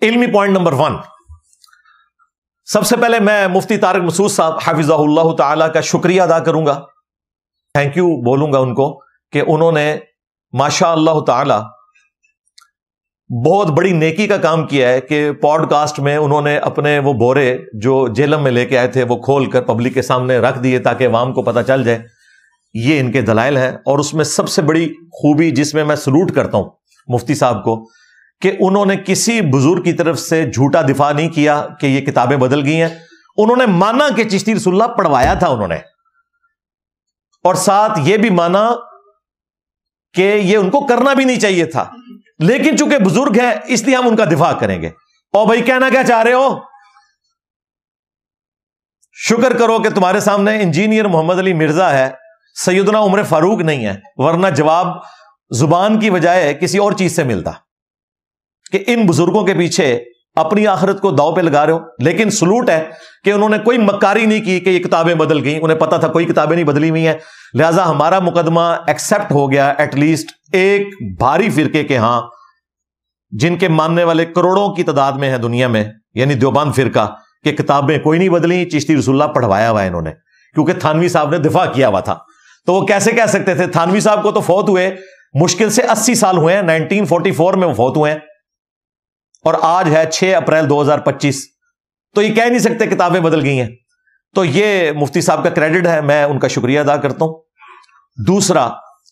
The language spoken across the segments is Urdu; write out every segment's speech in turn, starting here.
علمی پوائنٹ نمبر 1، سب سے پہلے میں مفتی طارق مسعود صاحب حفظہ اللہ تعالی کا شکریہ ادا کروں گا، تھینک یو بولوں گا ان کو کہ انہوں نے ماشاء اللہ تعالی بہت بڑی نیکی کا کام کیا ہے کہ پوڈ کاسٹ میں انہوں نے اپنے وہ بورے جو جیلم میں لے کے آئے تھے وہ کھول کر پبلک کے سامنے رکھ دیے تاکہ عوام کو پتہ چل جائے. یہ ان کے دلائل ہیں، اور اس میں سب سے بڑی خوبی جس میں سلوٹ کرتا ہوں مفتی صاحب کو کہ انہوں نے کسی بزرگ کی طرف سے جھوٹا دفاع نہیں کیا کہ یہ کتابیں بدل گئی ہیں. انہوں نے مانا کہ چشتی رسول اللہ پڑھوایا تھا انہوں نے، اور ساتھ یہ بھی مانا کہ یہ ان کو کرنا بھی نہیں چاہیے تھا، لیکن چونکہ بزرگ ہیں اس لیے ہم ان کا دفاع کریں گے. اور بھائی کہنا کیا چاہ رہے ہو؟ شکر کرو کہ تمہارے سامنے انجینئر محمد علی مرزا ہے، سیدنا عمر فاروق نہیں ہے، ورنہ جواب زبان کی بجائے کسی اور چیز سے ملتا کہ ان بزرگوں کے پیچھے اپنی آخرت کو داؤ پہ لگا رہے ہو. لیکن سلوٹ ہے کہ انہوں نے کوئی مکاری نہیں کی کہ یہ کتابیں بدل گئیں، انہیں پتا تھا کوئی کتابیں نہیں بدلی ہوئی ہیں، لہٰذا ہمارا مقدمہ ایکسپٹ ہو گیا ایٹ لیسٹ ایک بھاری فرقے کے ہاں جن کے ماننے والے کروڑوں کی تعداد میں ہیں دنیا میں، یعنی دیوبند فرقہ، کہ کتابیں کوئی نہیں بدلی، چشتی رسول اللہ پڑھوایا ہوا ہے انہوں نے، کیونکہ تھانوی صاحب نے دفاع کیا ہوا تھا. تو وہ کیسے کہہ سکتے تھے؟ تھانوی صاحب کو تو فوت ہوئے مشکل سے 80 سال ہوئے ہیں، 1944 میں وہ فوت ہوئے ہیں، اور آج ہے 6 اپریل 2025. تو یہ کہہ نہیں سکتے کتابیں بدل گئی ہیں. تو یہ مفتی صاحب کا کریڈٹ ہے، میں ان کا شکریہ ادا کرتا ہوں. دوسرا،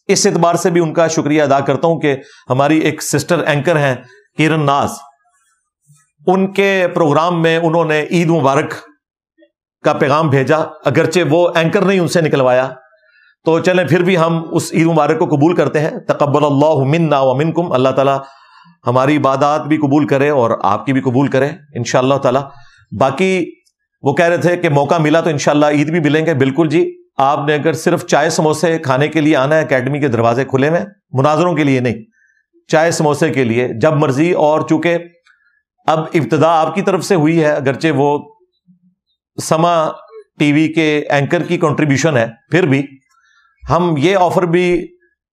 اس اعتبار سے بھی ان کا شکریہ ادا کرتا ہوں کہ ہماری ایک سسٹر اینکر ہیں کرن ناز، ان کے پروگرام میں انہوں نے عید مبارک کا پیغام بھیجا، اگرچہ وہ اینکر نہیں ان سے نکلوایا، تو چلیں پھر بھی ہم اس عید مبارک کو قبول کرتے ہیں. تقبل اللہ منا ومنکم، اللہ تعالی ہماری عبادات بھی قبول کرے اور آپ کی بھی قبول کرے انشاءاللہ تعالی. باقی وہ کہہ رہے تھے کہ موقع ملا تو انشاءاللہ عید بھی ملیں گے. بالکل جی، آپ نے اگر صرف چائے سموسے کھانے کے لیے آنا ہے، اکیڈمی کے دروازے کھلے ہوئے، مناظروں کے لیے نہیں، چائے سموسے کے لیے جب مرضی. اور چونکہ اب ابتدا آپ کی طرف سے ہوئی ہے، اگرچہ وہ سما ٹی وی کے اینکر کی کنٹریبیوشن ہے، پھر بھی ہم یہ آفر بھی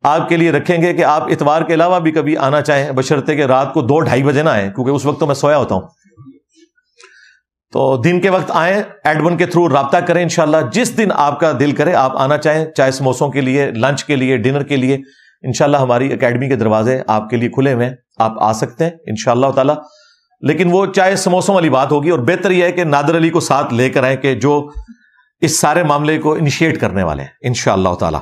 آپ کے لیے رکھیں گے کہ آپ اتوار کے علاوہ بھی کبھی آنا چاہیں، بشرطے کہ رات کو 2-2:30 بجے نہ آئیں، کیونکہ اس وقت تو میں سویا ہوتا ہوں. تو دن کے وقت آئیں، ایڈمن کے تھرو رابطہ کریں انشاءاللہ. جس دن آپ کا دل کرے آپ آنا چاہیں، چائے سموسوں کے لیے، لنچ کے لیے، ڈنر کے لیے، انشاءاللہ ہماری اکیڈمی کے دروازے آپ کے لیے کھلے ہوئے ہیں، آپ آ سکتے ہیں انشاءاللہ تعالی. لیکن وہ چائے سموسوں والی بات ہوگی، اور بہتر یہ ہے کہ نادر علی کو ساتھ لے کر آئیں کہ جو اس سارے معاملے کو انیشیٹ کرنے والے ہیں انشاءاللہ تعالی.